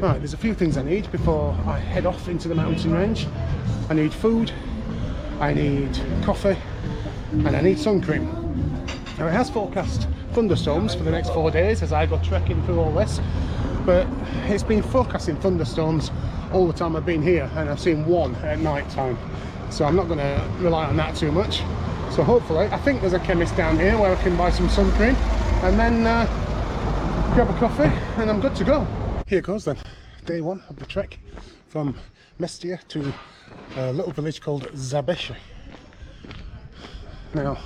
Right, there's a few things I need before I head off into the mountain range. I need food, I need coffee, and I need sun cream. Now it has forecast thunderstorms for the next 4 days as I go trekking through all this, but it's been forecasting thunderstorms all the time I've been here, and I've seen one at night time, so I'm not going to rely on that too much. So hopefully, I think there's a chemist down here where I can buy some sun cream and then grab a coffee and I'm good to go. Here goes then, day one of the trek from Mestia to a little village called Zhabeshi. Now,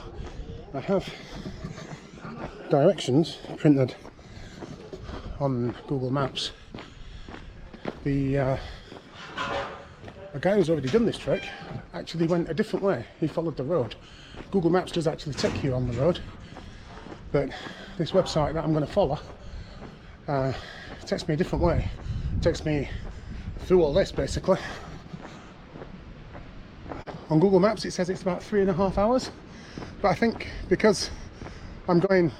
I have directions printed on Google Maps. The guy who's already done this trek actually went a different way. He followed the road. Google Maps does actually take you on the road, but this website that I'm going to follow takes me a different way. It takes me through all this basically. On Google Maps it says it's about 3.5 hours, but I think because I'm going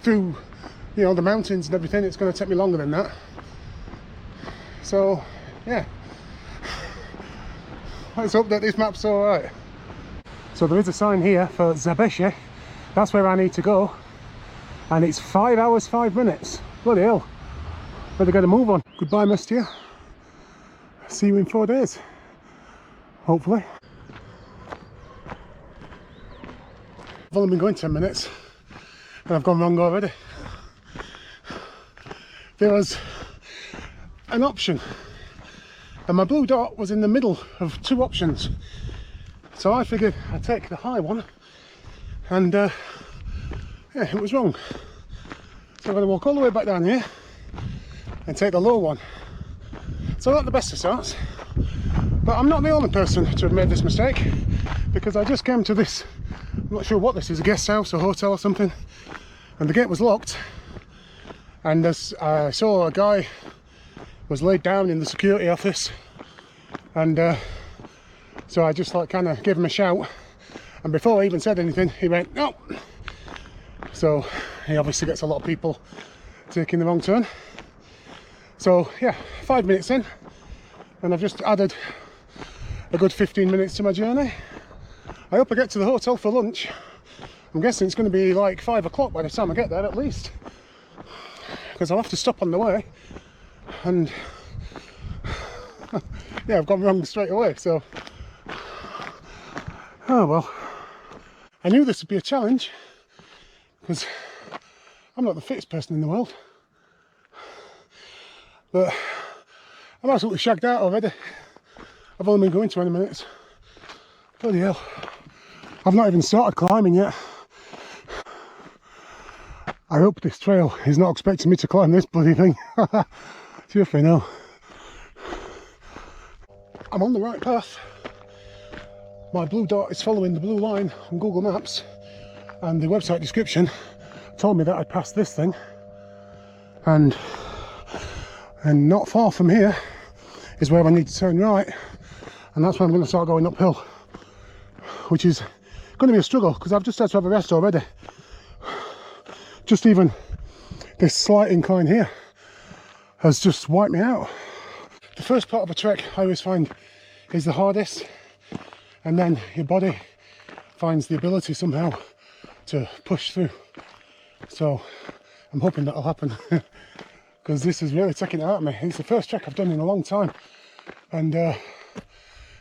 through, you know, the mountains and everything, it's going to take me longer than that. So yeah, let's hope that this map's alright. So there is a sign here for Zhabeshi, that's where I need to go, and it's 5 hours 5 minutes. Bloody hell, better get a move on. Goodbye Mestia, see you in 4 days, hopefully. I've only been going 10 minutes and I've gone wrong already. There was an option and my blue dot was in the middle of 2 options, so I figured I'd take the high one, and yeah, it was wrong. So I'm going to walk all the way back down here and take the low one. So not the best of starts, but I'm not the only person to have made this mistake, because I just came to this, I'm not sure what this is, a guest house or hotel or something, and the gate was locked, and as I saw a guy was laid down in the security office, and so I just like kind of gave him a shout, and before I even said anything he went no. So he obviously gets a lot of people taking the wrong turn. So yeah, 5 minutes in and I've just added a good 15 minutes to my journey. I hope I get to the hotel for lunch. I'm guessing it's going to be like 5 o'clock by the time I get there at least, because I'll have to stop on the way, and yeah, I've gone wrong straight away, so oh well. I knew this would be a challenge because I'm not the fittest person in the world, but I'm absolutely shagged out already. I've only been going 20 minutes. Bloody hell, I've not even started climbing yet. I hope this trail is not expecting me to climb this bloody thing. If I know. I'm on the right path. My blue dot is following the blue line on Google Maps, and the website description told me that I'd passed this thing, and not far from here is where I need to turn right, and that's where I'm going to start going uphill, which is going to be a struggle because I've just had to have a rest already. Just even this slight incline here has just wiped me out. The first part of a trek I always find is the hardest, and then your body finds the ability somehow to push through. So I'm hoping that'll happen because this is really taking it out of me. It's the first trek I've done in a long time, and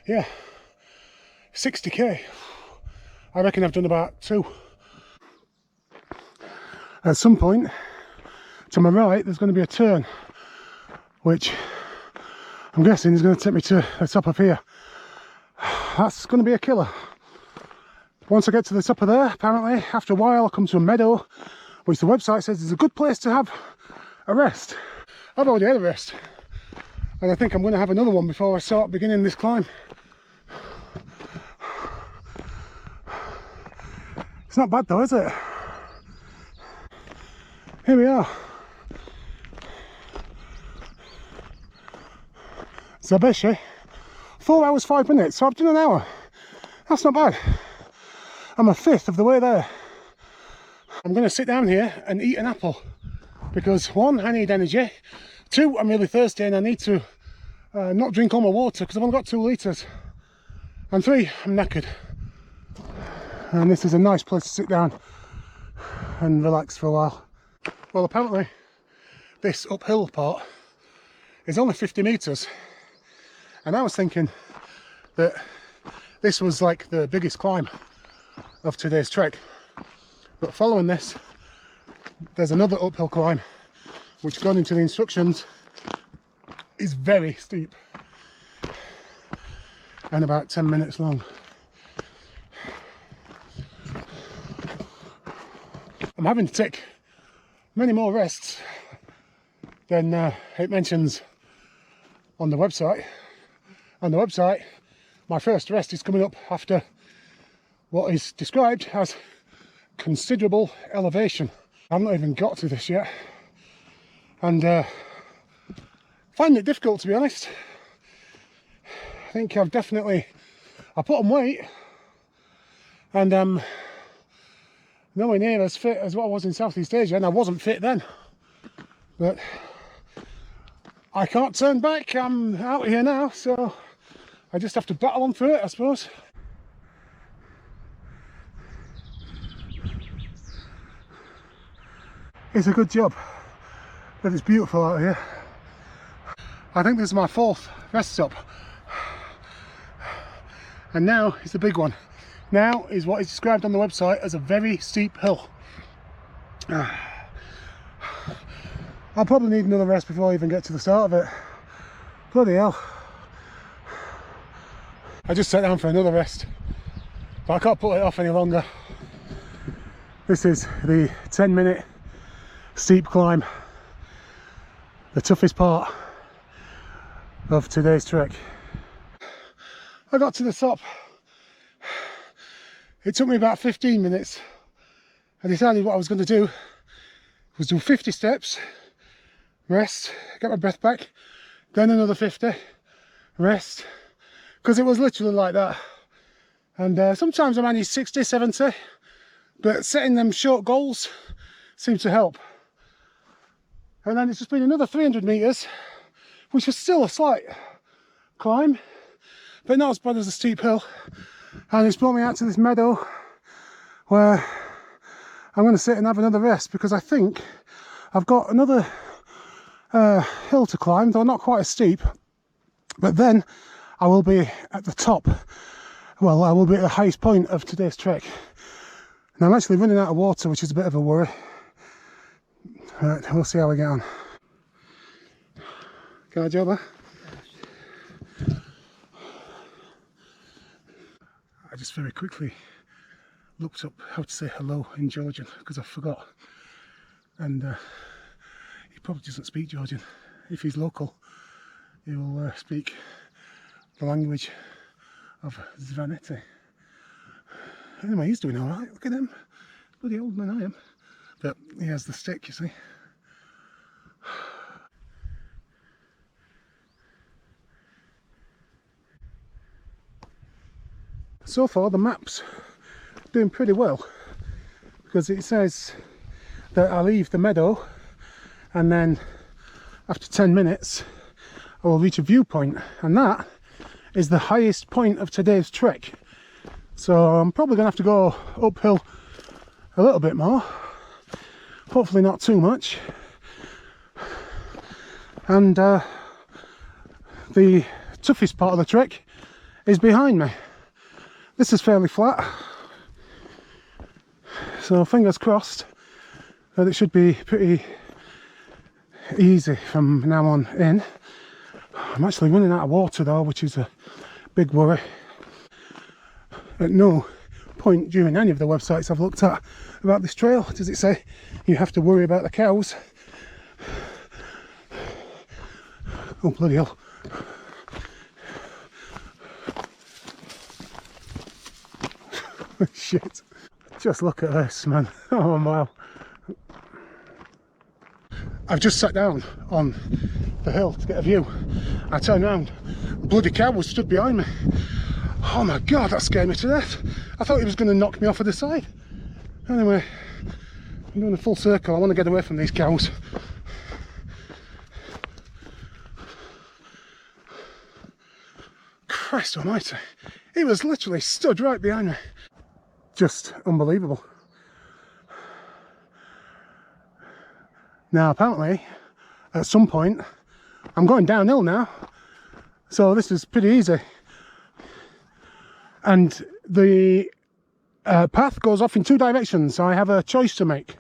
yeah, 60k. I reckon I've done about 2. At some point to my right there's going to be a turn, which I'm guessing is going to take me to the top of here. That's going to be a killer. Once I get to the top of there, apparently after a while I'll come to a meadow, which the website says is a good place to have a rest. I've already had a rest, and I think I'm going to have another one before I start beginning this climb. It's not bad though, is it? Here we are. Zhabeshi, 4 hours 5 minutes, so I've done an hour. That's not bad. I'm a fifth of the way there. I'm going to sit down here and eat an apple because 1, I need energy, 2, I'm really thirsty and I need to not drink all my water because I've only got 2 litres. And 3, I'm knackered. And this is a nice place to sit down and relax for a while. Well, apparently this uphill part is only 50 metres, and I was thinking that this was like the biggest climb of today's trek, but following this there's another uphill climb which, according to the instructions, is very steep and about 10 minutes long. I'm having to take many more rests than it mentions on the website. On the website, my first rest is coming up after what is described as considerable elevation. I've not even got to this yet, and find it difficult, to be honest. I think I put on weight, and nowhere near as fit as what I was in Southeast Asia, and I wasn't fit then. But I can't turn back, I'm out here now, so I just have to battle on through it, I suppose. It's a good job that it's beautiful out here. I think this is my 4th rest stop. And now is the big one. Now is what is described on the website as a very steep hill. I'll probably need another rest before I even get to the start of it. Bloody hell. I just sat down for another rest, but I can't put it off any longer. This is the 10-minute steep climb, the toughest part of today's trek. I got to the top. It took me about 15 minutes. I decided what I was going to do was do 50 steps, rest, get my breath back, then another 50, rest, because it was literally like that. And sometimes I manage 60, 70, but setting them short goals seems to help. And then it's just been another 300 metres, which was still a slight climb, but not as bad as a steep hill. And it's brought me out to this meadow where I'm going to sit and have another rest, because I think I've got another hill to climb, though not quite as steep, but then I will be at the top. Well, I will be at the highest point of today's trek. And I'm actually running out of water, which is a bit of a worry. Right, we'll see how we get on. Can I job? I just very quickly looked up how to say hello in Georgian, because I forgot. And he probably doesn't speak Georgian. If he's local, he will speak the language of Svaneti. Anyway, he's doing alright, look at him. Bloody older than I am. But he has the stick, you see. So far the map's doing pretty well, because it says that I leave the meadow and then after 10 minutes I will reach a viewpoint, and that is the highest point of today's trek. So I'm probably going to have to go uphill a little bit more, hopefully not too much. And the toughest part of the trek is behind me. This is fairly flat, so fingers crossed that it should be pretty easy from now on in. I'm actually running out of water though, which is a big worry. At no point during any of the websites I've looked at about this trail does it say you have to worry about the cows. Oh bloody hell. Shit. Just look at this, man. Oh wow. I've just sat down on the hill to get a view. I turned around, a bloody cow was stood behind me. Oh my god, that scared me to death. I thought he was going to knock me off of the side. Anyway, I'm doing a full circle. I want to get away from these cows. Christ almighty. He was literally stood right behind me. Just unbelievable. Now apparently, at some point, I'm going downhill now. So this is pretty easy. And the path goes off in two directions, so I have a choice to make.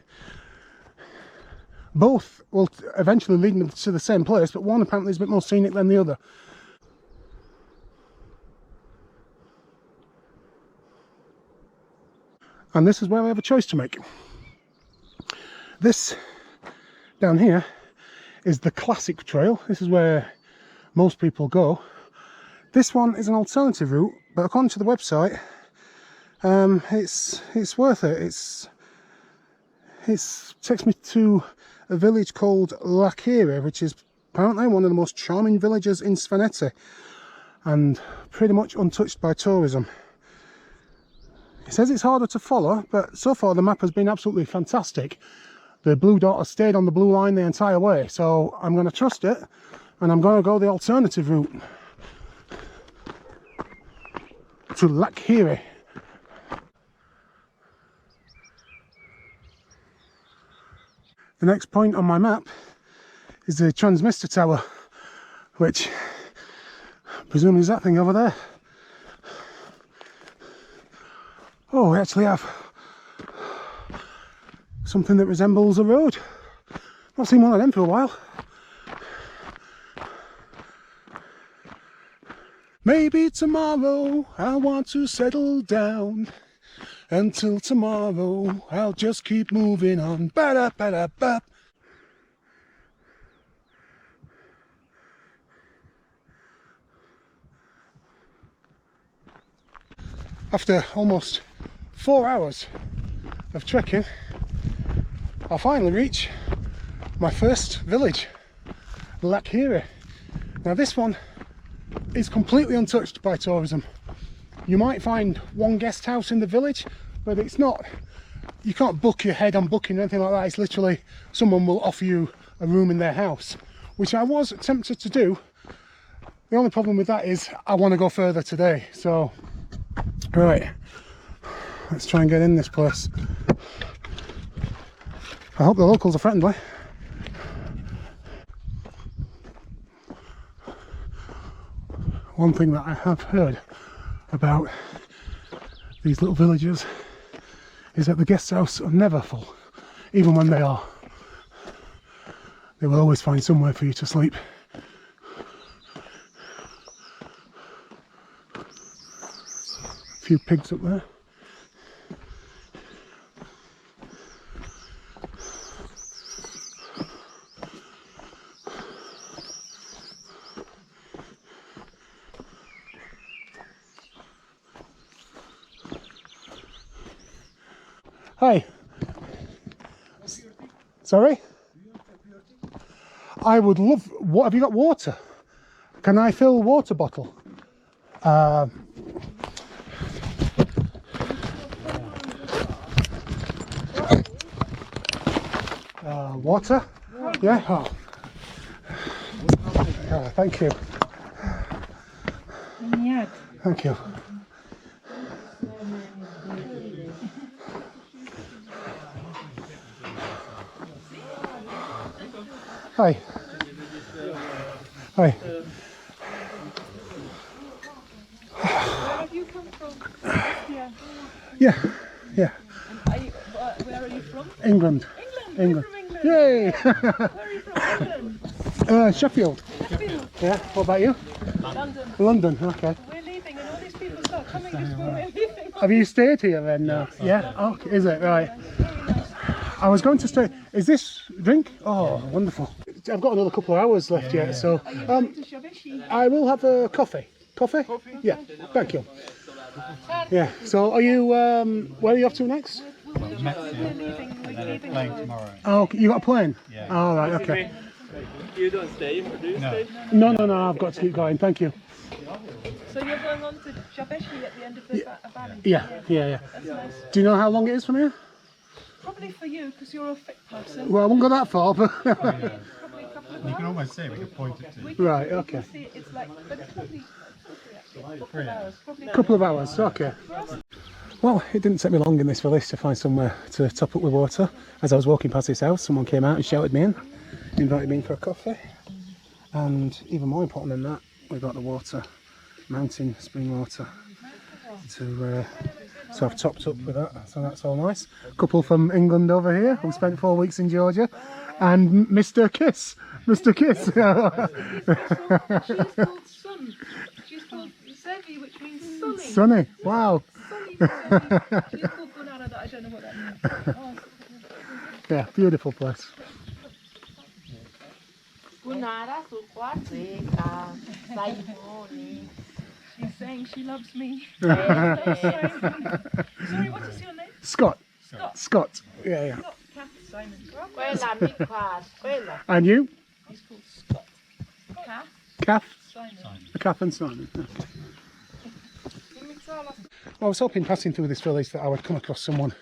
Both will eventually lead me to the same place, but one apparently is a bit more scenic than the other. And this is where I have a choice to make. This down here is the classic trail. This is where most people go. This one is an alternative route, but according to the website, it's worth it. It takes me to a village called Lakiri, which is apparently one of the most charming villages in Svaneti, and pretty much untouched by tourism. It says it's harder to follow, but so far the map has been absolutely fantastic. The blue dot has stayed on the blue line the entire way, so I'm going to trust it, and I'm going to go the alternative route to Lakiri. The next point on my map is the transmitter tower, which I presume is that thing over there. Oh, we actually have something that resembles a road. Not seen one of them for a while. Maybe tomorrow I'll want to settle down. Until tomorrow I'll just keep moving on. Ba-da-ba-da-ba. After almost 4 hours of trekking, I finally reach my first village, Lakiri. Now this one is completely untouched by tourism. You might find one guest house in the village, but it's not, you can't book your head on booking or anything like that. It's literally someone will offer you a room in their house, which I was tempted to do. The only problem with that is I want to go further today. So, right, let's try and get in this place. I hope the locals are friendly. One thing that I have heard about these little villages is that the guest houses are never full. Even when they are, they will always find somewhere for you to sleep. A few pigs up there. Hi. Sorry? I would love... What, have you got water? Can I fill a water bottle? Water? Yeah? Oh. Thank you. Thank you. Hi. Hi. Where have you come from? Mestia. Yeah, yeah. Where are you from? England. England. From England. Yay! Where are you from? England. Sheffield. Sheffield. Yeah. What about you? London. London. Okay. We're leaving, and all these people start coming this way. We're leaving. Have you stayed here then? Yeah. Okay. Is it right? I was going to stay. Is this drink? Oh, wonderful. I've got another couple of hours left yet, so Are you going to Zhabeshi? I will have a coffee. Coffee? Yeah. Thank you. Yeah. So, are you? Where are you off to next? We're leaving. We're leaving. Playing tomorrow. Oh, you got a plane? Yeah. Oh, right. Okay. You don't stay, or do you stay? No. I've got to keep going. Thank you. So you're going on to Zhabeshi at the end of the valley? Yeah. That's nice. Do you know how long it is from here? Probably for you, because you're a fit person. Well, I won't go that far, but Probably a couple You can almost see it, we can point it to. Right, okay. See, it's like, but it's probably a couple of hours. Probably Couple of hours, okay. Well, it didn't take me long in this village to find somewhere to top up with water. As I was walking past this house, someone came out and shouted me in, invited me in for a coffee. And even more important than that, we got the water, mountain spring water, so I've topped up with that, so that's all nice. Couple from England over here who spent 4 weeks in Georgia, and Mr. Kiss. Mr. Kiss. She's called Sun. She's called Zevi, which means sunny. Sunny, wow. Sunny Zevi. She's called Gunara, that I don't know what that means. Oh, Yeah, beautiful place. she's saying she loves me. Sorry, what is your name? Scott. Scott. Scott. Yeah, yeah. Scott Kath Simon. And you? He's called Scott. Kath Kath? Simon. Kath and Simon. Okay. I was hoping passing through this village that I would come across someone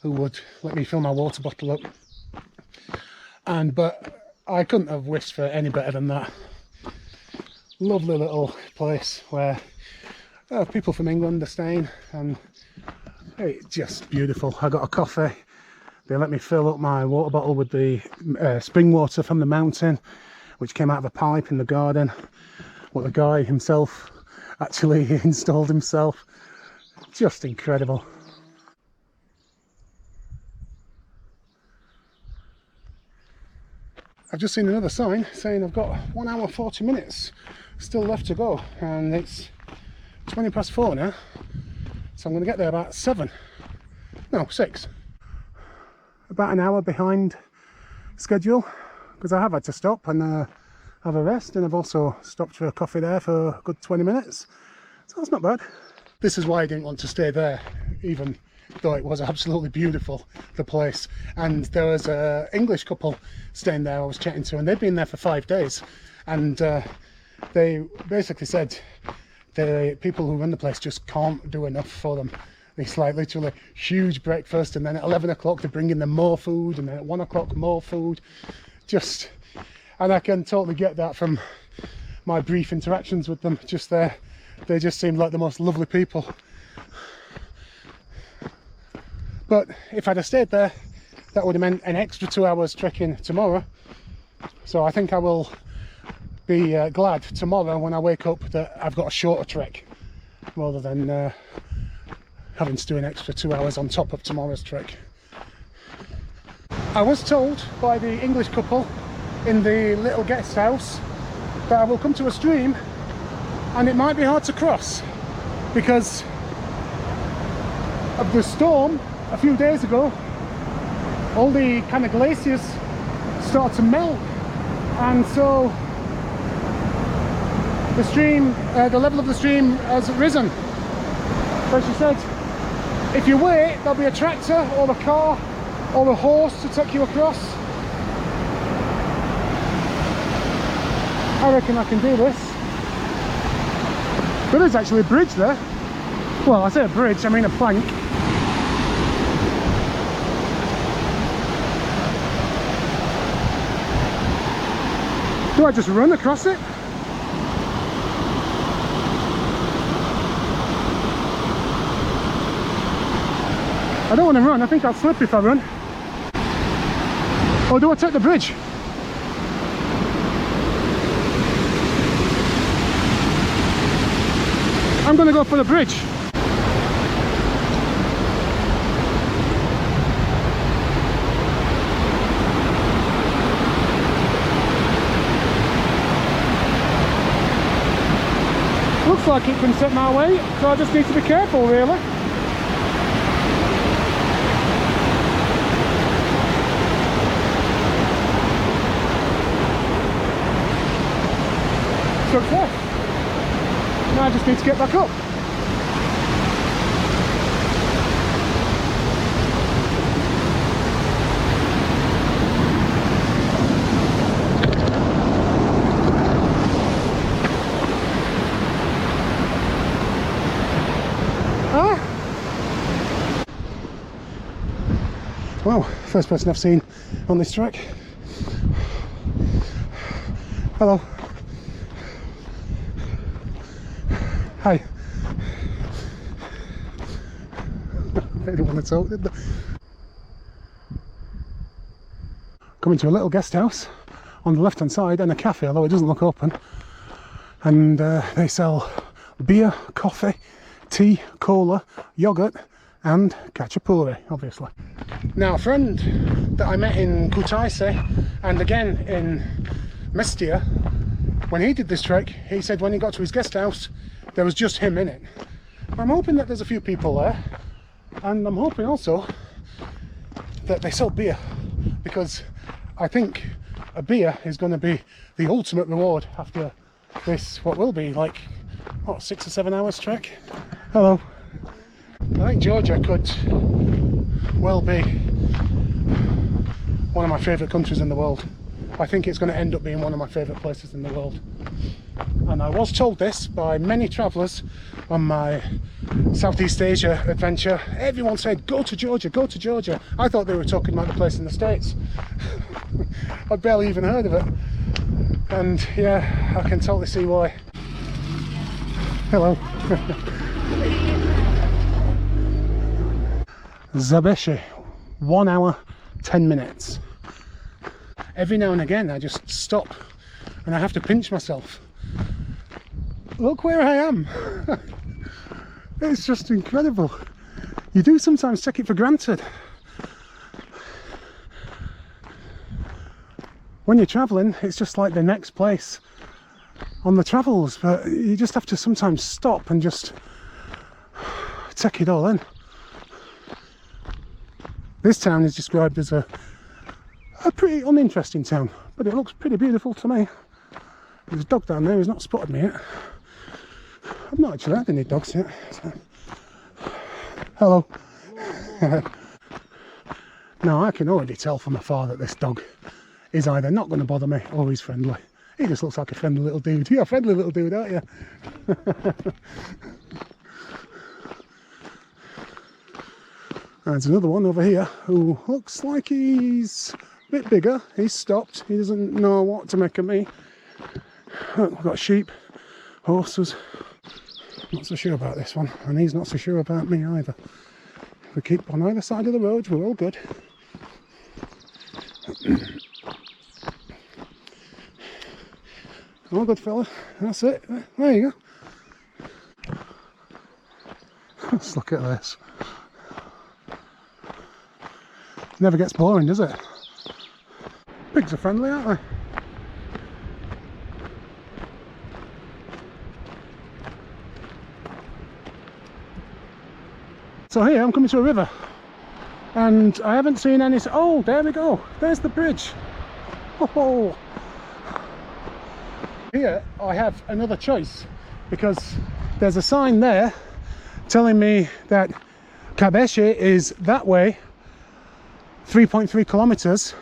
who would let me fill my water bottle up. But I couldn't have wished for any better than that. Lovely little place where people from England are staying, and it's just beautiful. I got a coffee. They let me fill up my water bottle with the spring water from the mountain, which came out of a pipe in the garden. What the guy himself actually installed himself. Just incredible. I've just seen another sign saying I've got 1 hour 40 minutes still left to go, and it's 20 past 4 now, so I'm going to get there about 7, no 6, about an hour behind schedule, because I have had to stop and have a rest, and I've also stopped for a coffee there for a good 20 minutes, so that's not bad. This is why I didn't want to stay there, even though it was absolutely beautiful, the place. And there was an English couple staying there I was chatting to, and they'd been there for 5 days, and they basically said the people who run the place just can't do enough for them. It's like literally huge breakfast, and then at 11 o'clock they bring in them more food, and then at 1 o'clock more food. Just, and I can totally get that from my brief interactions with them just there. They just seemed like the most lovely people. But if I'd have stayed there, that would have meant an extra 2 hours trekking tomorrow. So I think I will be glad tomorrow when I wake up that I've got a shorter trek, rather than having to do an extra 2 hours on top of tomorrow's trek. I was told by the English couple in the little guest house that I will come to a stream, and it might be hard to cross because of the storm a few days ago. All the kind of glaciers started to melt, and so the stream, the level of the stream has risen. So she said, if you wait, there'll be a tractor or a car or a horse to take you across. I reckon I can do this. There is actually a bridge there. Well, I say a bridge, I mean a plank. Do I just run across it? I don't want to run, I think I'll slip if I run. Or do I take the bridge? I'm going to go for the bridge. Looks like it can set my way, so I just need to be careful really. Success. Now I just need to get back up. Wow, first person I've seen on this track. Hello. Hi. They didn't want to talk, did they? Coming to a little guest house on the left hand side and a cafe, although it doesn't look open. And they sell beer, coffee, tea, cola, yogurt and khachapuri, obviously. Now, a friend that I met in Kutaisi and again in Mestia, when he did this trek, he said when he got to his guest house there was just him in it. I'm hoping that there's a few people there, and I'm hoping also that they sell beer, because I think a beer is going to be the ultimate reward after this, what will be like, what, 6 or 7 hours trek. Hello. I think Georgia could well be one of my favourite countries in the world. I think it's going to end up being one of my favourite places in the world. And I was told this by many travellers on my Southeast Asia adventure. Everyone said, go to Georgia, go to Georgia. I thought they were talking about the place in the States. I'd barely even heard of it. And yeah, I can totally see why. Hello. Zhabeshi, 1 hour, 10 minutes. Every now and again I just stop and I have to pinch myself. Look where I am. It's just incredible. You do sometimes take it for granted. When you're travelling, it's just like the next place on the travels, but you just have to sometimes stop and just take it all in. This town is described as a pretty uninteresting town, but it looks pretty beautiful to me. There's a dog down there who's not spotted me yet. I've not actually had any dogs yet. So. Hello. Now I can already tell from afar that this dog is either not going to bother me or he's friendly. He just looks like a friendly little dude. You're a friendly little dude, aren't you? There's another one over here who looks like he's a bit bigger. He's stopped. He doesn't know what to make of me. We've got sheep, horses. Not so sure about this one, and he's not so sure about me either. If we keep on either side of the road, we're all good. All good, fella. That's it. There you go. Let's look at this. Never gets boring, does it? Pigs are friendly, aren't they? So here I'm coming to a river and I haven't seen any. Oh, there we go. There's the bridge. Oh. Here I have another choice, because there's a sign there telling me that Zhabeshi is that way, 3.3 kilometers,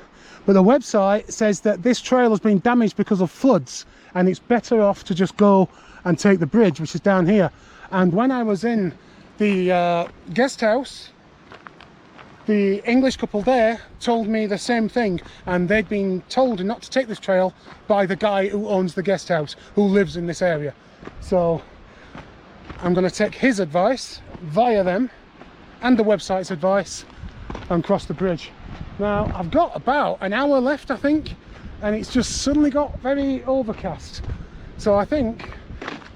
but the website says that this trail has been damaged because of floods and it's better off to just go and take the bridge, which is down here. And when I was in the guest house, the English couple there told me the same thing, and they'd been told not to take this trail by the guy who owns the guest house, who lives in this area. So I'm going to take his advice via them and the website's advice and cross the bridge. Now I've got about an hour left, I think, and it's just suddenly got very overcast. So I think,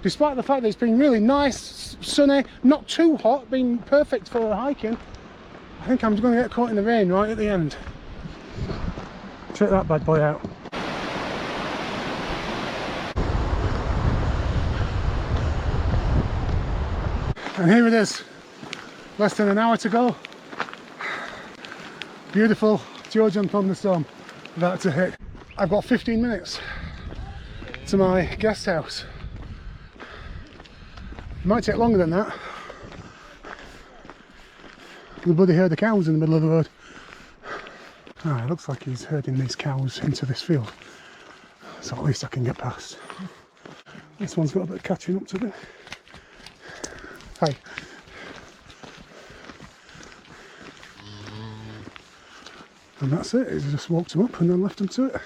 despite the fact that it's been really nice, sunny, not too hot, been perfect for hiking, I think I'm going to get caught in the rain right at the end. Check that bad boy out. And here it is, less than an hour to go. Beautiful Georgian thunderstorm about to hit. I've got 15 minutes to my guest house. It might take longer than that. The bloody herd of cows in the middle of the road. Ah, it looks like he's herding these cows into this field, so at least I can get past. This one's got a bit of catching up to do. Hi. And that's it, he just walked him up and then left him to it.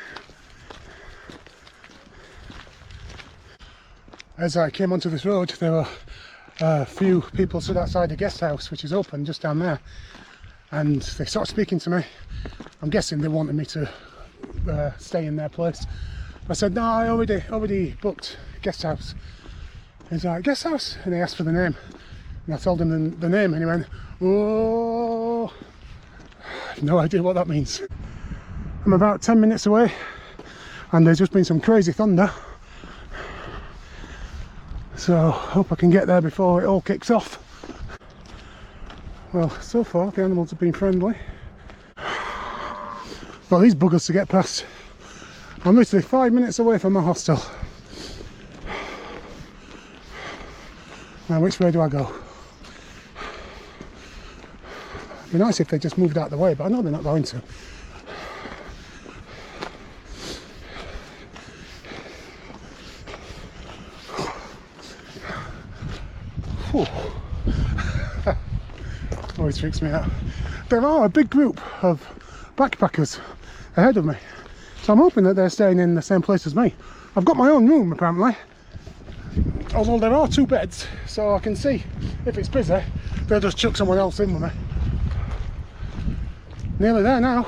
as I came onto this road, there were a few people stood outside the guest house, which is open just down there, and they started speaking to me. I'm guessing they wanted me to stay in their place. I said, no, I already booked guest house. He's like, guest house? And he asked for the name. And I told him the name, and he went, oh, I have no idea what that means. I'm about 10 minutes away, and there's just been some crazy thunder. So, hope I can get there before it all kicks off. Well, so far the animals have been friendly. But these buggers to get past. I'm literally 5 minutes away from my hostel. Now, which way do I go? It'd be nice if they just moved out of the way, but I know they're not going to. Whew. Always freaks me out. There are a big group of backpackers ahead of me, so I'm hoping that they're staying in the same place as me. I've got my own room apparently, although there are 2 beds, so I can see if it's busy they'll just chuck someone else in with me. Nearly there now.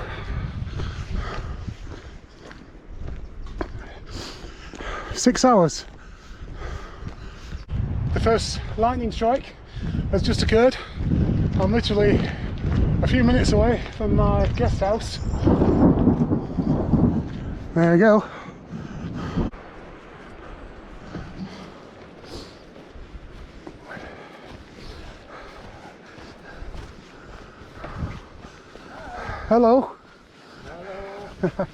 Six hours. The first lightning strike has just occurred. I'm literally a few minutes away from my guest house. There we go. Hello. Hello.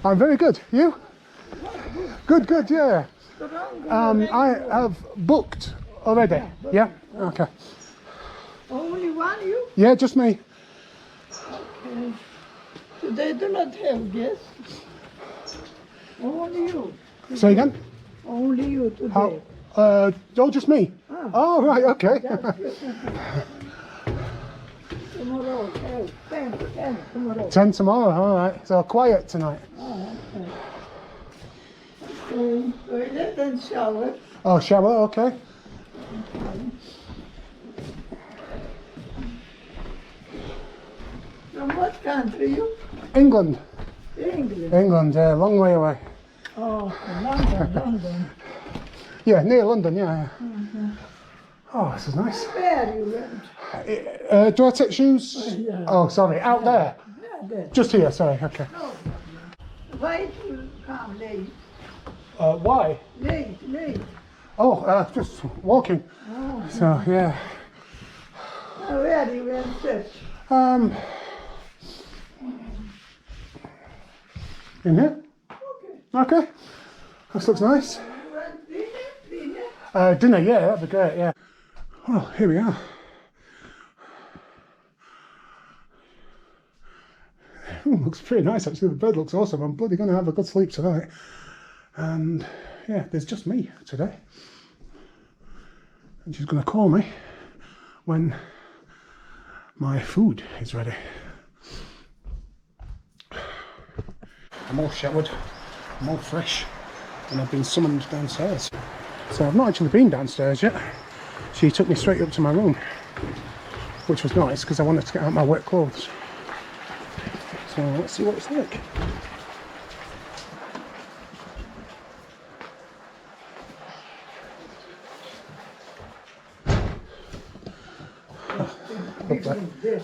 I'm very good. You? Good, good, yeah. I have booked already. Yeah? Okay. Only one you? Yeah, just me. Okay. So they do not have guests? Only you? Say again? Only you today? How? Oh, just me? Ah. Oh, right, okay. Tomorrow, 10 tomorrow. 10 tomorrow, alright. So quiet tonight. Oh, okay. Toilet and shower. Oh, shower, okay. From what country you? England. England. England, yeah, long way away. Oh, London. Yeah, near London, yeah. Oh, this is nice. Where you went? Do I take shoes? Yeah. Oh, sorry, out there. Yeah, there. Just here, sorry, okay. No. Why you come late? Why? Late. Oh, just walking. Oh. So, yeah. Where you went church? In here? Okay. This looks nice. You went dinner? Dinner, yeah, that'd be great, yeah. Well, here we are. Looks pretty nice actually, the bed looks awesome. I'm bloody going to have a good sleep tonight. And yeah, there's just me today. And she's going to call me when my food is ready. I'm all showered, I'm all fresh, and I've been summoned downstairs. So I've not actually been downstairs yet. She took me straight up to my room, which was nice because I wanted to get out my wet clothes. So let's see what it's like.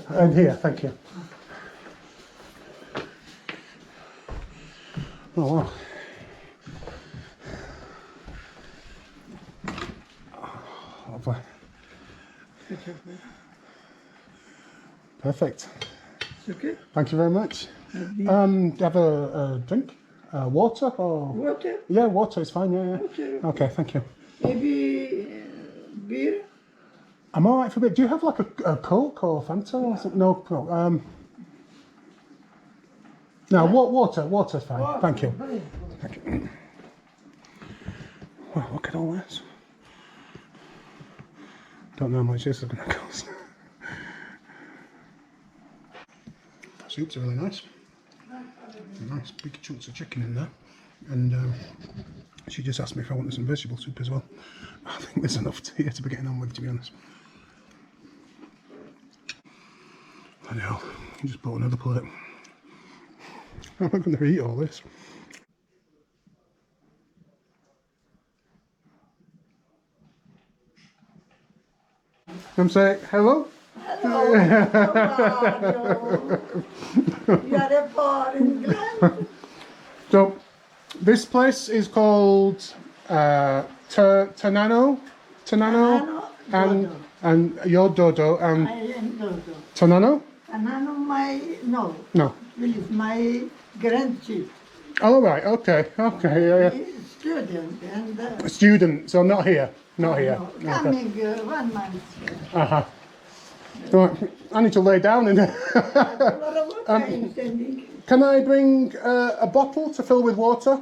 And here, thank you. Oh wow. Lovely. Perfect. Okay. Thank you very much. Have a drink? Water or? Water? Yeah, water is fine, yeah. Water. Okay, thank you. Maybe beer? I'm alright for a bit. Do you have like a Coke or Fanta or something? No, Coke. No, water's fine. Water, Thank you. fine. Thank you. Well, look at all this. Don't know how much this is going to cost. Soup's are really nice. Nice big chunks of chicken in there. And She just asked me if I wanted some vegetable soup as well. I think there's enough here to be getting on with, to be honest. I know, I just bought another plate. I'm not going to eat all this. Come say hello. Hello, how are you? You are a foreign England? So, this place is called Tanano, and your Dodo, and I am Dodo. Tanano? Tanano, no, with my grandchild. Oh right, okay, yeah. He's student and A student, so not here, not here. no, coming 1 month. Uh-huh. Right, I need to lay down in there. Can I bring a bottle to fill with water?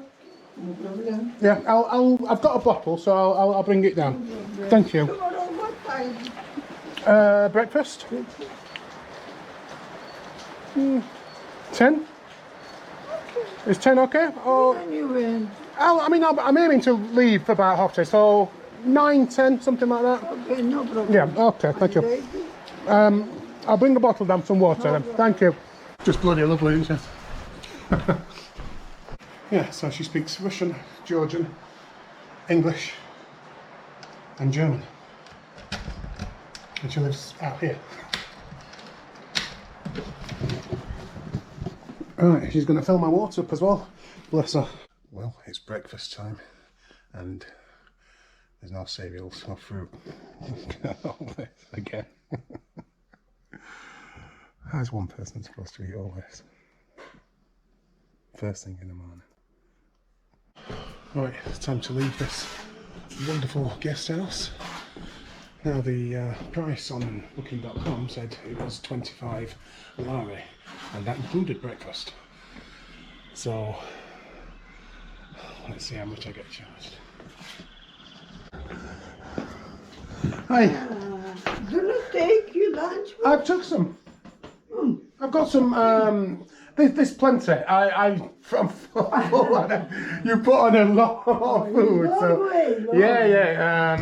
No problem. Yeah, I've got a bottle, so I'll bring it down. Thank you. Tomorrow what time? Breakfast? 10? Is 10 okay? Or When you went, I'm aiming to leave for about 10:30, so 9, 10, something like that. okay, no problem. Yeah, okay, thank you. I'll bring a bottle down, some water then. Thank you. Just bloody lovely, isn't it? Yeah, so she speaks Russian, Georgian, English and German. And she lives out here. Right, she's going to fill my water up as well. Bless her. Well, it's breakfast time and there's no cereals or fruit. All this again. How's one person supposed to eat all this? First thing in the morning. Right, it's time to leave this wonderful guest house. Now the price on booking.com said it was 25 lari and that included breakfast. So let's see how much I get charged. Hi. Do not take your lunch. I've took some. I've got some. There's plenty. I'm full. You put on a lot of food. So yeah.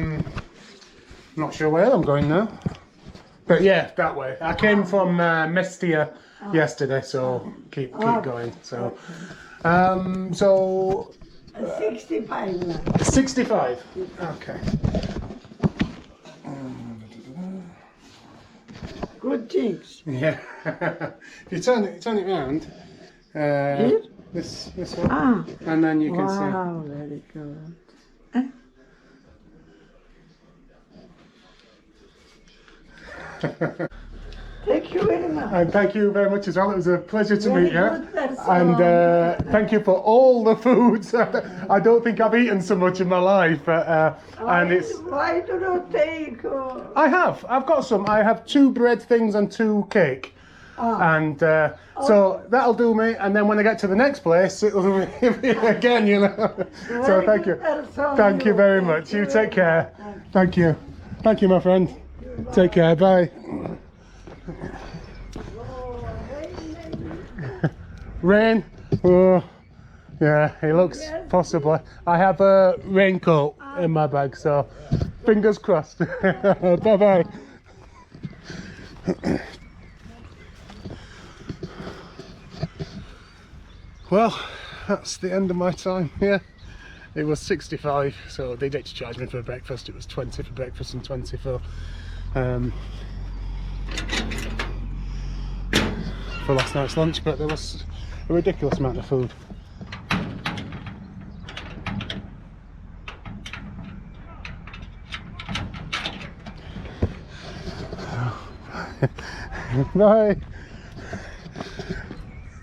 Not sure where I'm going now, but yeah, that way. I came from Mestia yesterday, so keep going. So, so 65 now. 65. Okay. Good things. Yeah. If you turn it round, this one, and then you can see. Wow, very good. Thank you very much. And thank you very much as well. It was a pleasure to meet you. good person. And thank you for all the foods. I don't think I've eaten so much in my life, but and it's. Why do not take? I've got some. I have 2 bread things and 2 cake. And so that'll do me. And then when I get to the next place, it'll be again, you know. So thank you. Thank you very much. You take care. Thank you. Thank you, my friend. Take care. Bye. Rain. Oh, yeah, it looks possibly. I have a raincoat in my bag, so fingers crossed. Bye bye. Well, that's the end of my time here. It was 65, so they did charge me for breakfast. It was 20 for breakfast and 20 for last night's lunch, but there was a ridiculous amount of food. Bye.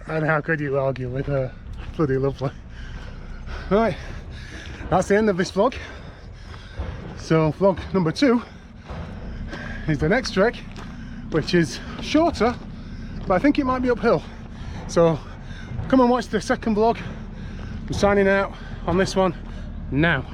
And how could you argue with her? Bloody lovely. Right, that's the end of this vlog. So vlog number 2 is the next trek, which is shorter, but I think it might be uphill. So come and watch the second vlog. I'm signing out on this one now.